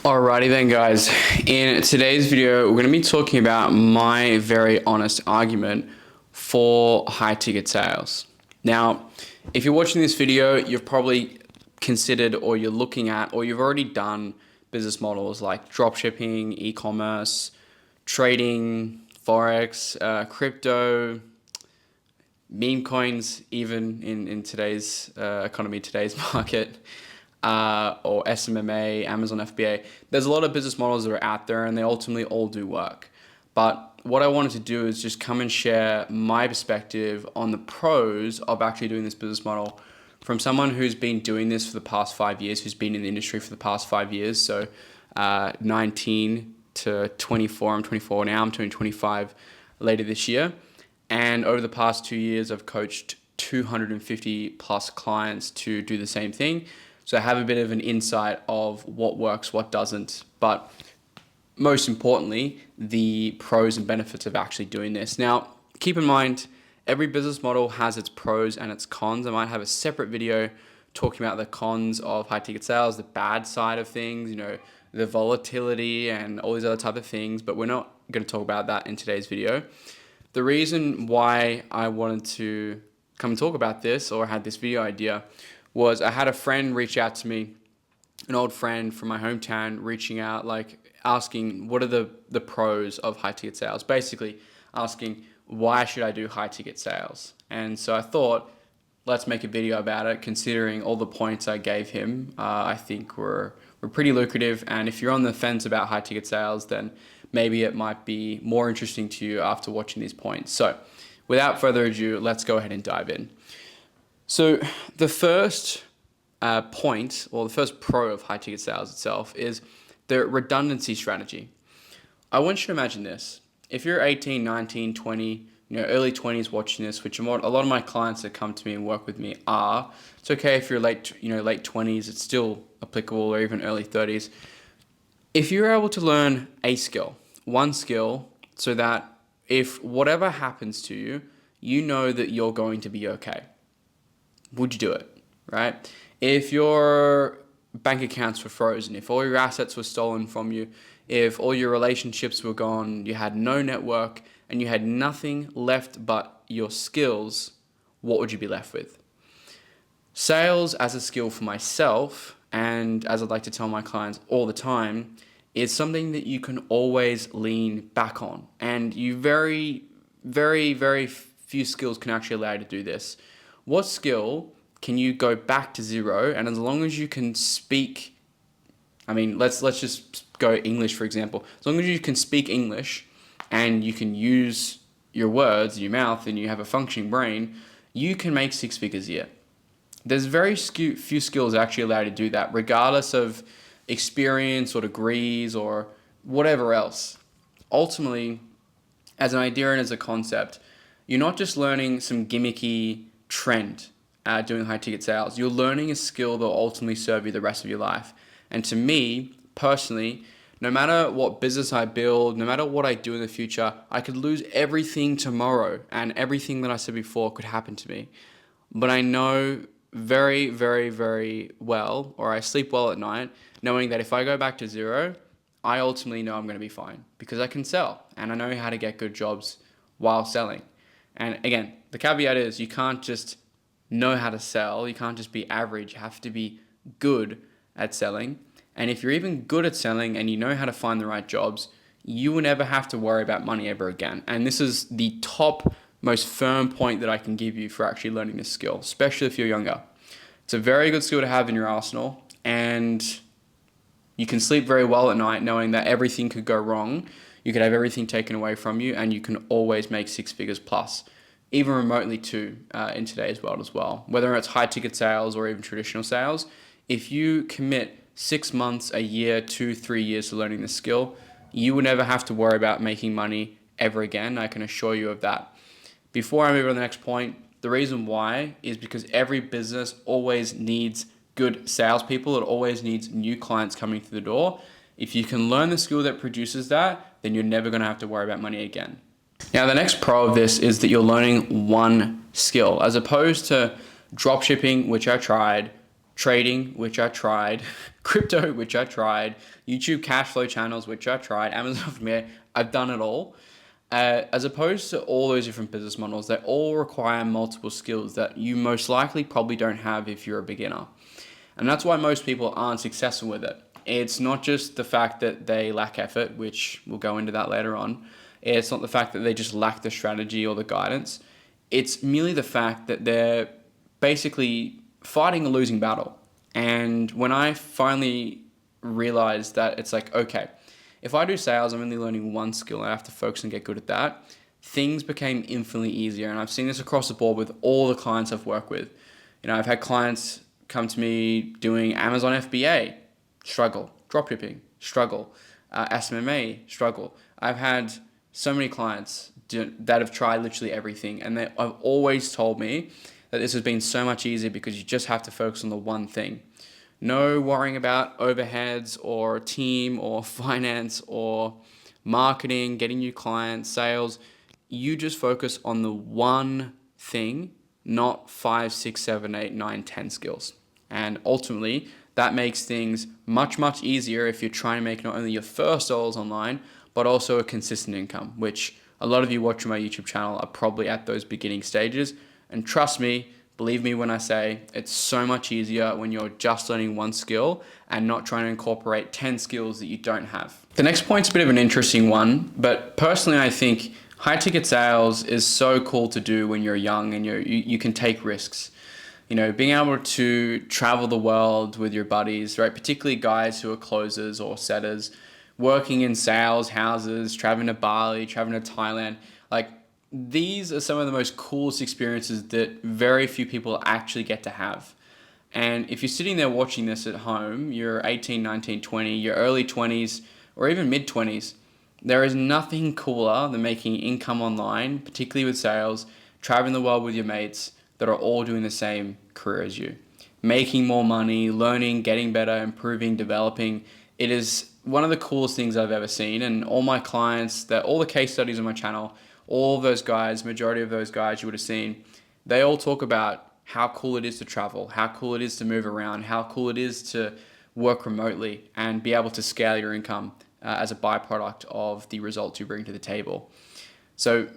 Alrighty then guys, in today's video we're going to be talking about my very honest argument for high ticket sales. Now, if you're watching this video, you've probably considered or you're looking at or you've already done business models like dropshipping, e-commerce, trading, forex, crypto, meme coins, even in today's economy, today's market. Or SMMA, Amazon FBA. There's a lot of business models that are out there and they ultimately all do work. But what I wanted to do is just come and share my perspective on the pros of actually doing this business model from someone who's been doing this for the past 5 years, who's been in the industry for the past 5 years. So 19 to 24, I'm 24 now, I'm turning 25 later this year. And over the past 2 years, I've coached 250 plus clients to do the same thing. So I have a bit of an insight of what works, what doesn't, but most importantly, the pros and benefits of actually doing this. Now, keep in mind, every business model has its pros and its cons. I might have a separate video talking about the cons of high ticket sales, the bad side of things, the volatility and all these other type of things, but we're not going to talk about that in today's video. The reason why I wanted to come and talk about this or had this video idea was I had a friend reach out to me, an old friend from my hometown reaching out, asking what are the pros of high ticket sales, basically asking why should I do high ticket sales. And so I thought, let's make a video about it, considering all the points I gave him. I think were pretty lucrative, and if you're on the fence about high ticket sales, then maybe it might be more interesting to you after watching these points. So without further ado, let's go ahead and dive in. So the first point, or the first pro of high ticket sales itself, is the redundancy strategy. I want you to imagine this. If you're 18, 19, 20, early 20s watching this, which a lot of my clients that come to me and work with me are, it's okay if you're late 20s, it's still applicable, or even early 30s. If you're able to learn a skill, one skill, so that if whatever happens to you, you know that you're going to be okay. Would you do it, right? If your bank accounts were frozen, if all your assets were stolen from you, if all your relationships were gone, you had no network, and you had nothing left but your skills, what would you be left with? Sales as a skill for myself, and as I'd like to tell my clients all the time, is something that you can always lean back on. And you very, very, very few skills can actually allow you to do this. What skill can you go back to zero? And as long as you can speak, let's just go English, for example. As long as you can speak English and you can use your words, your mouth, and you have a functioning brain, you can make 6 figures a year. There's very few skills actually allowed to do that, regardless of experience or degrees or whatever else. Ultimately, as an idea and as a concept, you're not just learning some gimmicky trend doing high ticket sales. You're learning a skill that will ultimately serve you the rest of your life. And to me, personally, no matter what business I build, no matter what I do in the future, I could lose everything tomorrow and everything that I said before could happen to me. But I know very, very, very well, or I sleep well at night, knowing that if I go back to zero, I ultimately know I'm going to be fine because I can sell and I know how to get good jobs while selling. And again, the caveat is you can't just know how to sell. You can't just be average. You have to be good at selling. And if you're even good at selling and you know how to find the right jobs, you will never have to worry about money ever again. And this is the top, most firm point that I can give you for actually learning this skill, especially if you're younger. It's a very good skill to have in your arsenal, and you can sleep very well at night knowing that everything could go wrong. You could have everything taken away from you, and you can always make 6 figures plus, even remotely too, in today's world as well. Whether it's high ticket sales or even traditional sales, if you commit 6 months, a year, 2, 3 years to learning this skill, you will never have to worry about making money ever again. I can assure you of that. Before I move on to the next point, the reason why is because every business always needs good salespeople. It always needs new clients coming through the door. If you can learn the skill that produces that, then you're never going to have to worry about money again. Now, the next pro of this is that you're learning one skill, as opposed to dropshipping, which I tried, trading, which I tried, crypto, which I tried, YouTube cash flow channels, which I tried, Amazon for me, I've done it all. As opposed to all those different business models, they all require multiple skills that you most likely probably don't have if you're a beginner. And that's why most people aren't successful with it. It's not just the fact that they lack effort, which we'll go into that later on. It's not the fact that they just lack the strategy or the guidance. It's merely the fact that they're basically fighting a losing battle. And when I finally realized that it's like, okay, if I do sales, I'm only learning one skill and I have to focus and get good at that, things became infinitely easier. And I've seen this across the board with all the clients I've worked with. I've had clients come to me doing Amazon FBA, struggle, dropshipping, struggle, SMMA, struggle. I've had so many clients that have tried literally everything, and they have always told me that this has been so much easier because you just have to focus on the one thing. No worrying about overheads or team or finance or marketing, getting new clients, sales. You just focus on the one thing, not 5, 6, 7, 8, 9, 10 skills. And ultimately, that makes things much, much easier if you're trying to make not only your first dollars online, but also a consistent income, which a lot of you watching my YouTube channel are probably at those beginning stages. And trust me, believe me when I say it's so much easier when you're just learning one skill and not trying to incorporate 10 skills that you don't have. The next point's a bit of an interesting one, but personally I think high ticket sales is so cool to do when you're young and you can take risks. Being able to travel the world with your buddies, right? Particularly guys who are closers or setters, working in sales houses, traveling to Bali, traveling to Thailand. Like, these are some of the most coolest experiences that very few people actually get to have. And if you're sitting there watching this at home, you're 18, 19, 20, your early 20s, or even mid 20s, there is nothing cooler than making income online, particularly with sales, traveling the world with your mates that are all doing the same career as you. Making more money, learning, getting better, improving, developing. It is one of the coolest things I've ever seen. And all my clients, all the case studies on my channel, all of those guys, majority of those guys you would have seen, they all talk about how cool it is to travel, how cool it is to move around, how cool it is to work remotely and be able to scale your income as a byproduct of the results you bring to the table. So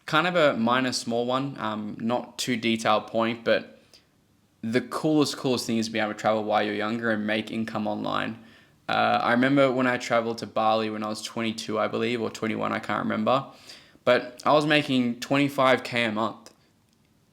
kind of a minor small one, not too detailed point, but the coolest thing is to be able to travel while you're younger and make income online. I remember when I traveled to Bali when I was 22, I believe, or 21, I can't remember. But I was making 25K a month.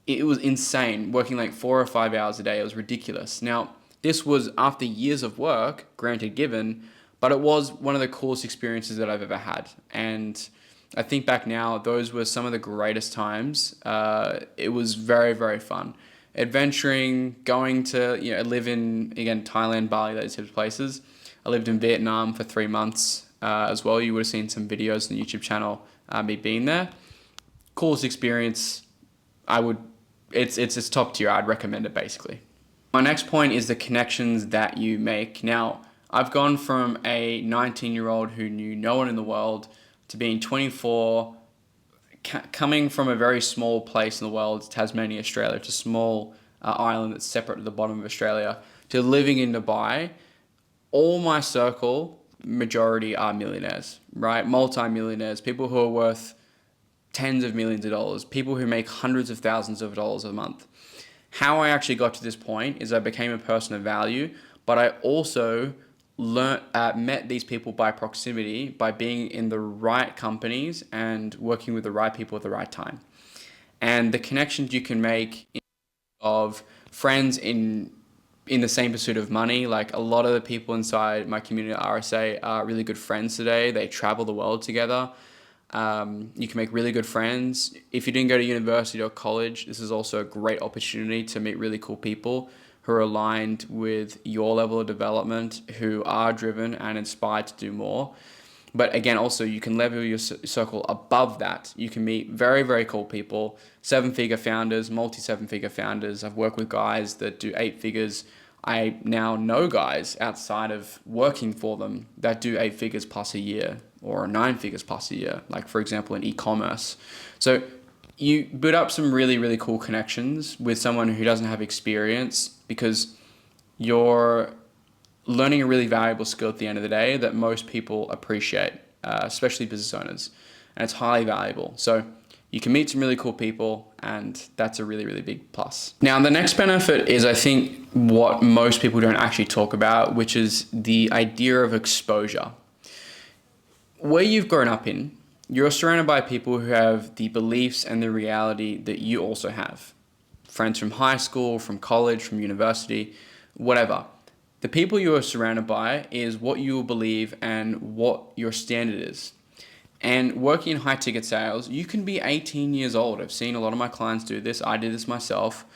It was insane, working like 4 or 5 hours a day. It was ridiculous. Now, this was after years of work, granted given, but it was one of the coolest experiences that I've ever had. And I think back now, those were some of the greatest times. It was very, very fun. Adventuring, going to, live in, again, Thailand, Bali, those types of places. I lived in Vietnam for 3 months as well. You would have seen some videos on the YouTube channel, me being there. Coolest experience. It's top tier. I'd recommend it basically. My next point is the connections that you make. Now, I've gone from a 19-year-old who knew no one in the world to being 24, coming from a very small place in the world, Tasmania, Australia. It's a small island that's separate to the bottom of Australia, to living in Dubai. All my circle, majority are millionaires, right? Multi-millionaires, people who are worth tens of millions of dollars, people who make hundreds of thousands of dollars a month. How I actually got to this point is I became a person of value, but I also met these people by proximity, by being in the right companies and working with the right people at the right time. And the connections you can make of friends in the same pursuit of money, like a lot of the people inside my community at RSA are really good friends today. They travel the world together. You can make really good friends. If you didn't go to university or college, this is also a great opportunity to meet really cool people who are aligned with your level of development, who are driven and inspired to do more. But again, also you can level your circle above that. You can meet very, very cool people, 7-figure founders, multi-7-figure founders. I've worked with guys that do 8 figures. I now know guys outside of working for them that do 8 figures plus a year or 9 figures plus a year, like for example in e-commerce. So you build up some really, really cool connections with someone who doesn't have experience because you're learning a really valuable skill at the end of the day that most people appreciate, especially business owners, and it's highly valuable. So you can meet some really cool people, and that's a really, really big plus. Now, the next benefit is, I think, what most people don't actually talk about, which is the idea of exposure. Where you've grown up in, you're surrounded by people who have the beliefs and the reality that you also have. Friends from high school, from college, from university, whatever. The people you are surrounded by is what you will believe and what your standard is. And working in high ticket sales, you can be 18 years old. I've seen a lot of my clients do this. I did this myself.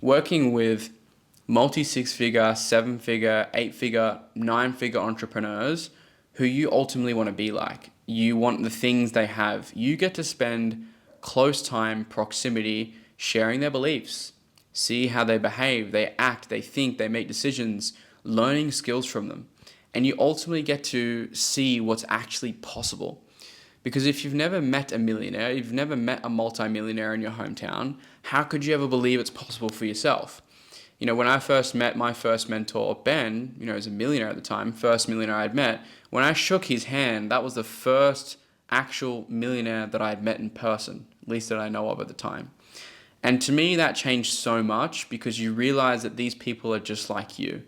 Working with multi 6-figure, 7-figure, 8-figure, 9-figure entrepreneurs who you ultimately want to be like. You want the things they have. You get to spend close time, proximity, sharing their beliefs. See how they behave, they act, they think, they make decisions, learning skills from them. And you ultimately get to see what's actually possible. Because if you've never met a millionaire, you've never met a multimillionaire in your hometown, how could you ever believe it's possible for yourself? You know, when I first met my first mentor, Ben, he was a millionaire at the time, first millionaire I'd met. When I shook his hand, that was the first actual millionaire that I had met in person, at least that I know of at the time. And to me, that changed so much because you realize that these people are just like you.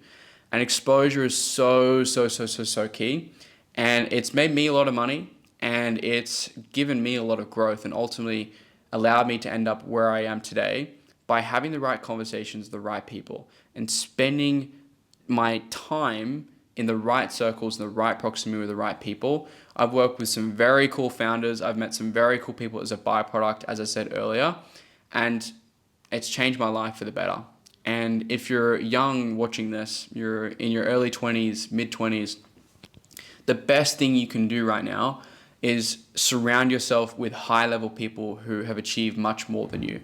And exposure is so key. And it's made me a lot of money. And it's given me a lot of growth and ultimately allowed me to end up where I am today by having the right conversations with the right people and spending my time in the right circles, in the right proximity with the right people. I've worked with some very cool founders. I've met some very cool people as a byproduct, as I said earlier, and it's changed my life for the better. And if you're young watching this, you're in your early 20s, mid 20s, the best thing you can do right now is surround yourself with high-level people who have achieved much more than you.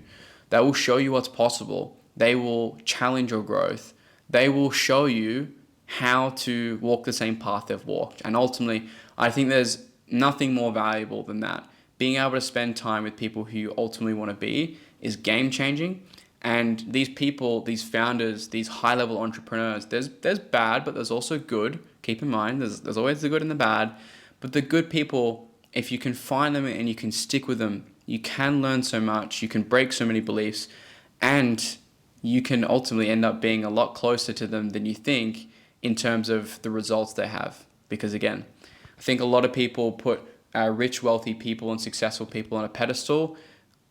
They will show you what's possible. They will challenge your growth. They will show you how to walk the same path they've walked. And ultimately, I think there's nothing more valuable than that. Being able to spend time with people who you ultimately want to be is game-changing. And these people, these founders, these high-level entrepreneurs, there's bad, but there's also good. Keep in mind, there's always the good and the bad. But the good people, if you can find them and you can stick with them, you can learn so much, you can break so many beliefs, and you can ultimately end up being a lot closer to them than you think in terms of the results they have. Because again, I think a lot of people put rich, wealthy people and successful people on a pedestal.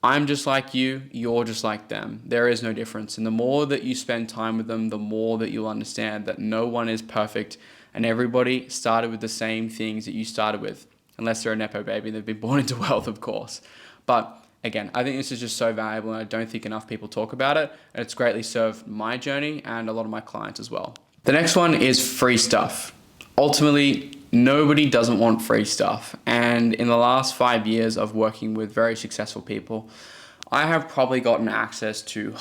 I'm just like you, you're just like them. There is no difference. And the more that you spend time with them, the more that you'll understand that no one is perfect and everybody started with the same things that you started with. Unless they're a Nepo baby and they've been born into wealth, of course. But again, I think this is just so valuable and I don't think enough people talk about it. And it's greatly served my journey and a lot of my clients as well. The next one is free stuff. Ultimately, nobody doesn't want free stuff. And in the last 5 years of working with very successful people, I have probably gotten access to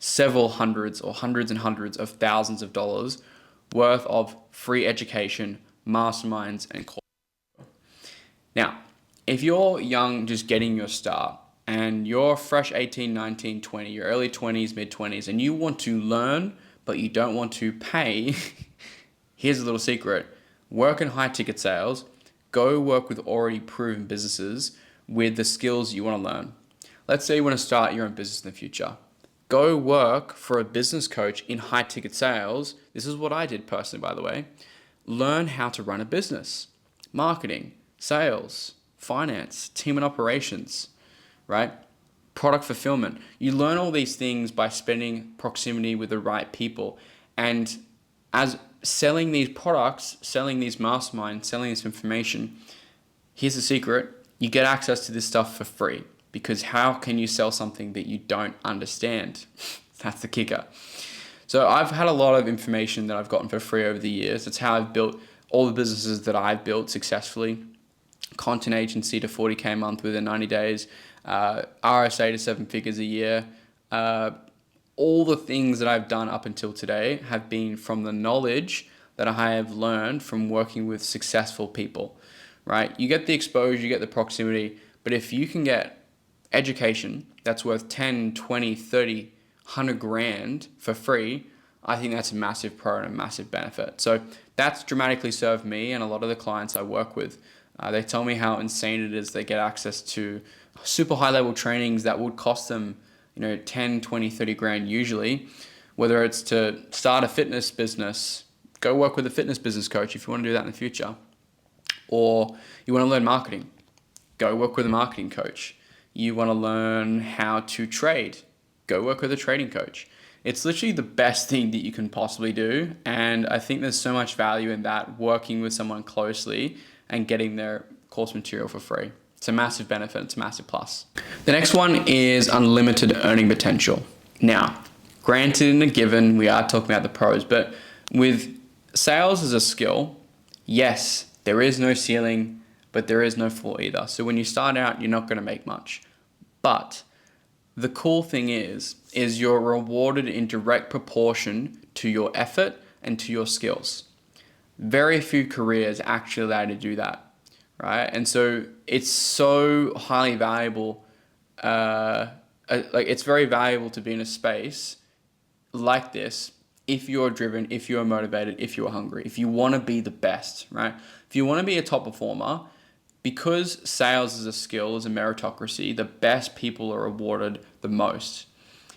several hundreds or hundreds and hundreds of thousands of dollars worth of free education, masterminds, and courses. Now, if you're young, just getting your start, and you're fresh 18, 19, 20, your early 20s, mid 20s, and you want to learn, but you don't want to pay, here's a little secret. Work in high ticket sales, go work with already proven businesses with the skills you want to learn. Let's say you want to start your own business in the future. Go work for a business coach in high ticket sales. This is what I did personally, by the way. Learn how to run a business, marketing, sales, finance, team and operations, right? Product fulfillment. You learn all these things by spending proximity with the right people. And as selling these products, selling these masterminds, selling this information, here's the secret. You get access to this stuff for free. Because how can you sell something that you don't understand? That's the kicker. So I've had a lot of information that I've gotten for free over the years. That's how I've built all the businesses that I've built successfully. Content agency to 40K a month within 90 days. RSA to 7 figures a year. All the things that I've done up until today have been from the knowledge that I have learned from working with successful people, right? You get the exposure, you get the proximity, but if you can get education that's worth 10, 20, 30, 100 grand for free, I think that's a massive pro and a massive benefit. So that's dramatically served me and a lot of the clients I work with. They tell me how insane it is they get access to super high level trainings that would cost them, 10, 20, 30 grand usually, whether it's to start a fitness business, go work with a fitness business coach if you want to do that in the future, or you want to learn marketing, go work with a marketing coach. You want to learn how to trade, go work with a trading coach. It's literally the best thing that you can possibly do. And I think there's so much value in that, working with someone closely and getting their course material for free. It's a massive benefit. It's a massive plus. The next one is unlimited earning potential. Now, granted, in a given, we are talking about the pros, but with sales as a skill, yes, there is no ceiling, but there is no floor either. So when you start out, you're not going to make much. But the cool thing is you're rewarded in direct proportion to your effort and to your skills. Very few careers actually allow you to do that, right? And so it's so highly valuable. It's very valuable to be in a space like this if you're driven, if you're motivated, if you're hungry, if you want to be the best, right? If you want to be a top performer, because sales is a skill, is a meritocracy, the best people are rewarded the most.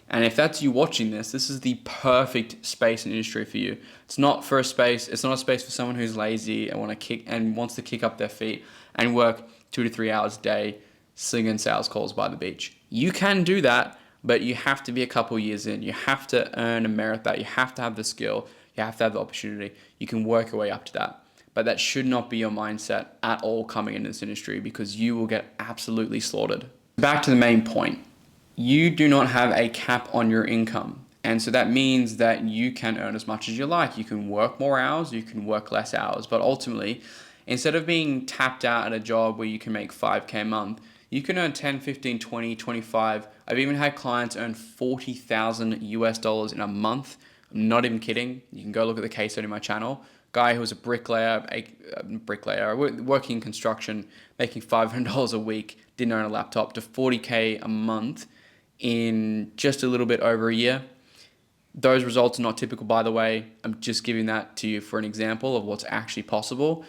And if that's you watching this, this is the perfect space and industry for you. It's not a space for someone who's lazy and wants to kick up their feet and work 2 to 3 hours a day slinging sales calls by the beach. You can do that, but you have to be a couple years in. You have to earn and merit that. You have to have the skill. You have to have the opportunity. You can work your way up to that. But that should not be your mindset at all coming into this industry, because you will get absolutely slaughtered. Back to the main point. You do not have a cap on your income. And so that means that you can earn as much as you like. You can work more hours, you can work less hours. But ultimately, instead of being tapped out at a job where you can make 5K a month, you can earn 10, 15, 20, 25. I've even had clients earn $40,000 in a month. I'm not even kidding. You can go look at the case study on my channel. Guy who was a bricklayer, working in construction, making $500 a week, didn't own a laptop, to 40K a month in just a little bit over a year. Those results are not typical, by the way. I'm just giving that to you for an example of what's actually possible.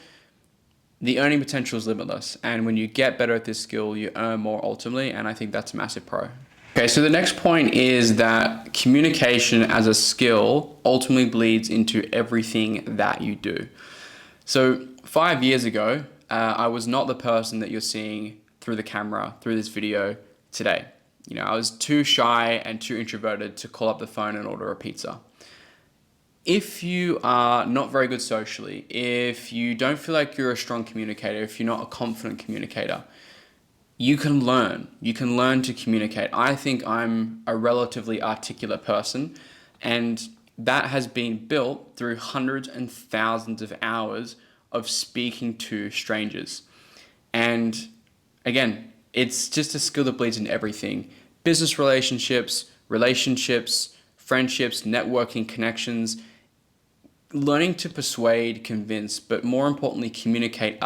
The earning potential is limitless. And when you get better at this skill, you earn more ultimately. And I think that's a massive pro. Okay, so the next point is that communication as a skill ultimately bleeds into everything that you do. So 5 years ago, I was not the person that you're seeing through the camera, through this video today. I was too shy and too introverted to call up the phone and order a pizza. If you are not very good socially, if you don't feel like you're a strong communicator, if you're not a confident communicator, you can learn. You can learn to communicate. I think I'm a relatively articulate person, and that has been built through hundreds and thousands of hours of speaking to strangers. And again, it's just a skill that bleeds into everything. Business relationships, friendships, networking, connections, learning to persuade, convince, but more importantly, communicate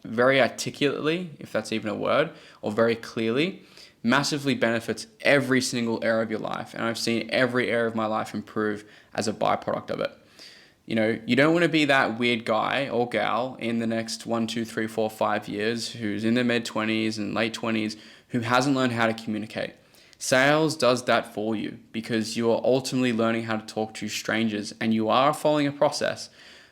very articulately, if that's even a word, or very clearly, massively benefits every single area of your life. And I've seen every area of my life improve as a byproduct of it. You don't want to be that weird guy or gal in the next 1, 2, 3, 4, 5 years who's in their mid-20s and late 20s who hasn't learned how to communicate. Sales does that for you, because you are ultimately learning how to talk to strangers, and you are following a process,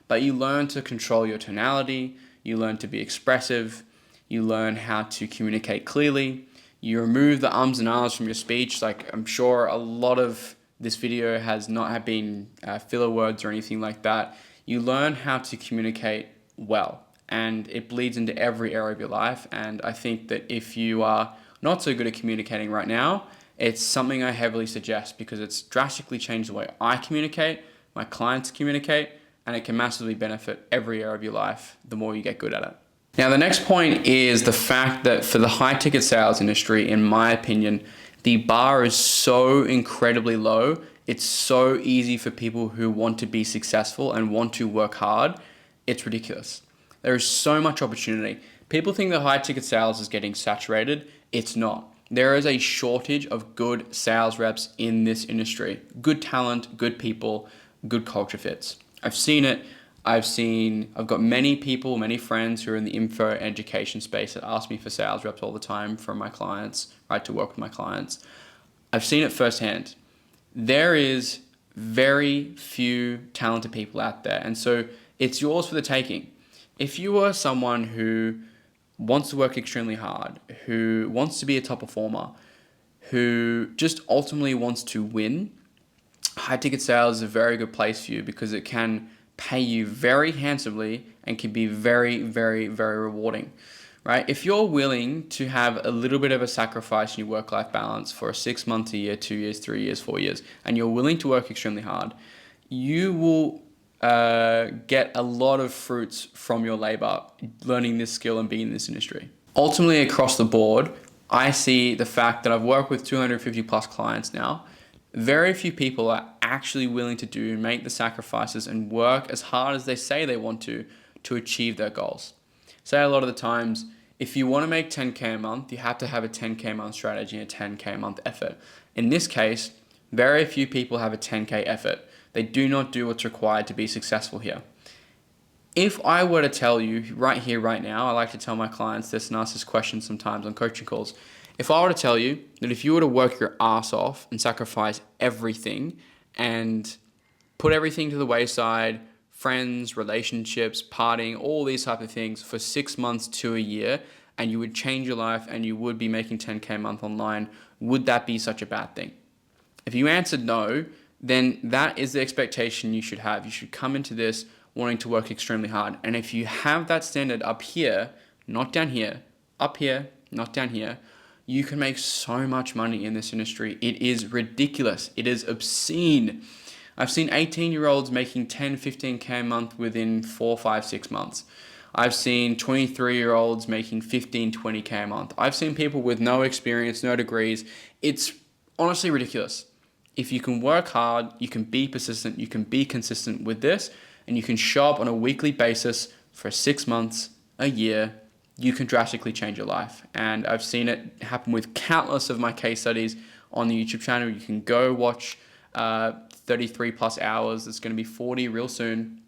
but you learn to control your tonality, you learn to be expressive, you learn how to communicate clearly, you remove the ums and ahs from your speech. Like, I'm sure a lot of this video has not been filler words or anything like that. You learn how to communicate well, and it bleeds into every area of your life. And I think that if you are not so good at communicating right now, it's something I heavily suggest, because it's drastically changed the way I communicate, my clients communicate, and it can massively benefit every area of your life the more you get good at it. Now, the next point is the fact that for the high ticket sales industry, in my opinion, the bar is so incredibly low. It's so easy for people who want to be successful and want to work hard. It's ridiculous. There is so much opportunity. People think that high ticket sales is getting saturated. It's not. There is a shortage of good sales reps in this industry. Good talent, good people. good culture fits. I've seen it. I've got many people, many friends who are in the info and education space that ask me for sales reps all the time from my clients, right, to work with my clients. I've seen it firsthand. There is very few talented people out there, and so it's yours for the taking. If you are someone who wants to work extremely hard, who wants to be a top performer, who just ultimately wants to win, high ticket sales is a very good place for you because it can pay you very handsomely and can be very, very, very rewarding, right? If you're willing to have a little bit of a sacrifice in your work-life balance for 6 months, a year, 2 years, 3 years, 4 years, and you're willing to work extremely hard, you will get a lot of fruits from your labor, learning this skill and being in this industry. Ultimately, across the board, I see the fact that I've worked with 250 plus clients now. Very few people are actually willing to do, make the sacrifices and work as hard as they say they want to achieve their goals. Say a lot of the times, if you want to make 10K a month, you have to have a 10K a month strategy and a 10K a month effort. In this case, very few people have a 10K effort. They do not do what's required to be successful here. If I were to tell you right here, right now, I like to tell my clients this and ask this question sometimes on coaching calls. If I were to tell you that if you were to work your ass off and sacrifice everything and put everything to the wayside, friends, relationships, partying, all these type of things for 6 months to a year, and you would change your life and you would be making 10K a month online, would that be such a bad thing? If you answered no, then that is the expectation you should have. You should come into this wanting to work extremely hard. And if you have that standard up here, not down here, up here, not down here, you can make so much money in this industry. It is ridiculous. It is obscene. I've seen 18-year-olds making 10, 15K a month within 4, 5, 6 months. I've seen 23-year-olds making 15, 20K a month. I've seen people with no experience, no degrees. It's honestly ridiculous. If you can work hard, you can be persistent, you can be consistent with this, and you can show up on a weekly basis for 6 months, a year, you can drastically change your life. And I've seen it happen with countless of my case studies on the YouTube channel. You can go watch 33 plus hours. It's going to be 40 real soon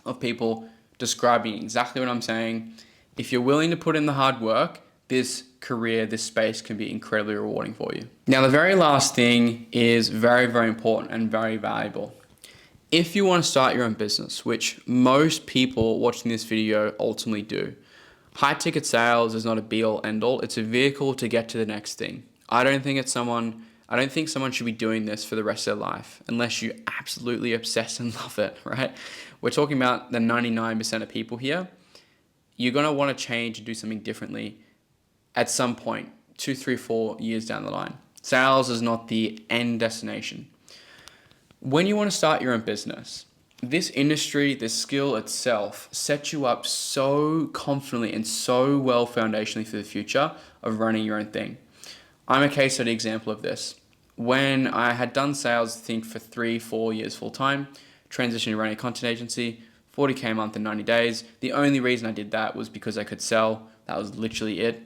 of people describing exactly what I'm saying. If you're willing to put in the hard work, this career, this space can be incredibly rewarding for you. Now, the very last thing is very, very important and very valuable. If you want to start your own business, which most people watching this video ultimately do, high ticket sales is not a be all end all. It's a vehicle to get to the next thing. I don't think someone should be doing this for the rest of their life unless you absolutely obsess and love it, right? We're talking about the 99% of people here. You're going to want to change and do something differently at some point, 2, 3, 4 years down the line. Sales is not the end destination. When you want to start your own business, this industry, this skill itself sets you up so confidently and so well foundationally for the future of running your own thing. I'm a case study example of this. When I had done sales, I think for 3, 4 years full time, transitioned to running a content agency, 40K a month in 90 days. The only reason I did that was because I could sell. That was literally it.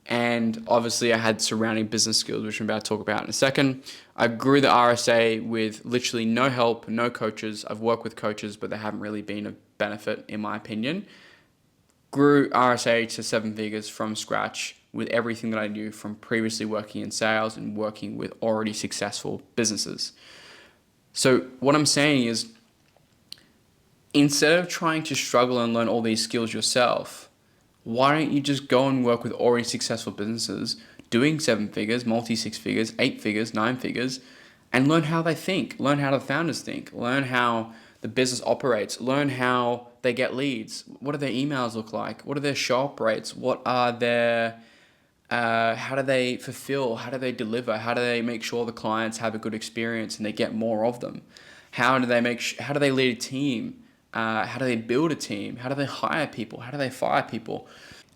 And obviously I had surrounding business skills, which I'm about to talk about in a second. I grew the RSA with literally no help, no coaches. I've worked with coaches, but they haven't really been a benefit in my opinion. Grew RSA to 7 figures from scratch with everything that I knew from previously working in sales and working with already successful businesses. So what I'm saying is, instead of trying to struggle and learn all these skills yourself, why don't you just go and work with already successful businesses doing 7 figures, multi 6 figures, 8 figures, 9 figures, and learn how they think, learn how the founders think, learn how the business operates, learn how they get leads, what do their emails look like, what are their show up rates, what are their, how do they fulfill, how do they deliver, how do they make sure the clients have a good experience and they get more of them, how do they lead a team, how do they build a team, how do they hire people, how do they fire people.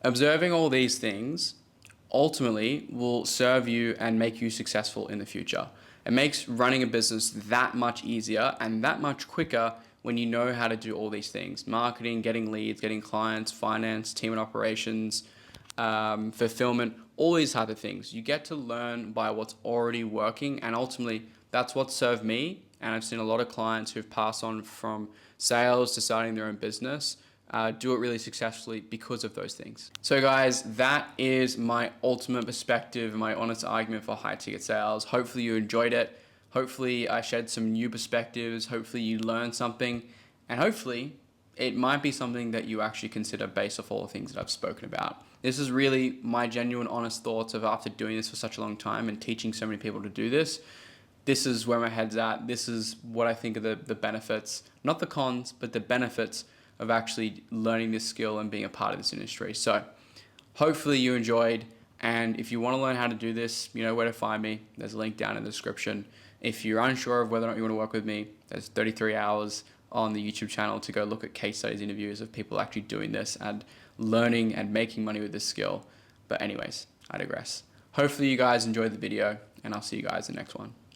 Observing all these things ultimately will serve you and make you successful in the future. It makes running a business that much easier and that much quicker when you know how to do all these things: marketing, getting leads, getting clients, finance, team and operations, fulfillment, all these type of things. You get to learn by what's already working, and ultimately that's what served me and I've seen a lot of clients who've passed on from sales to starting their own business do it really successfully because of those things. So guys, that is my ultimate perspective, my honest argument for high ticket sales. Hopefully you enjoyed it. Hopefully I shared some new perspectives. Hopefully you learned something, and hopefully it might be something that you actually consider based off all the things that I've spoken about. This is really my genuine, honest thoughts of after doing this for such a long time and teaching so many people to do this. This is where my head's at. This is what I think are the benefits, not the cons, but the benefits of actually learning this skill and being a part of this industry. So hopefully you enjoyed. And if you want to learn how to do this, you know where to find me. There's a link down in the description. If you're unsure of whether or not you want to work with me, there's 33 hours on the YouTube channel to go look at case studies, interviews of people actually doing this and learning and making money with this skill. But anyways, I digress. Hopefully you guys enjoyed the video, and I'll see you guys in the next one.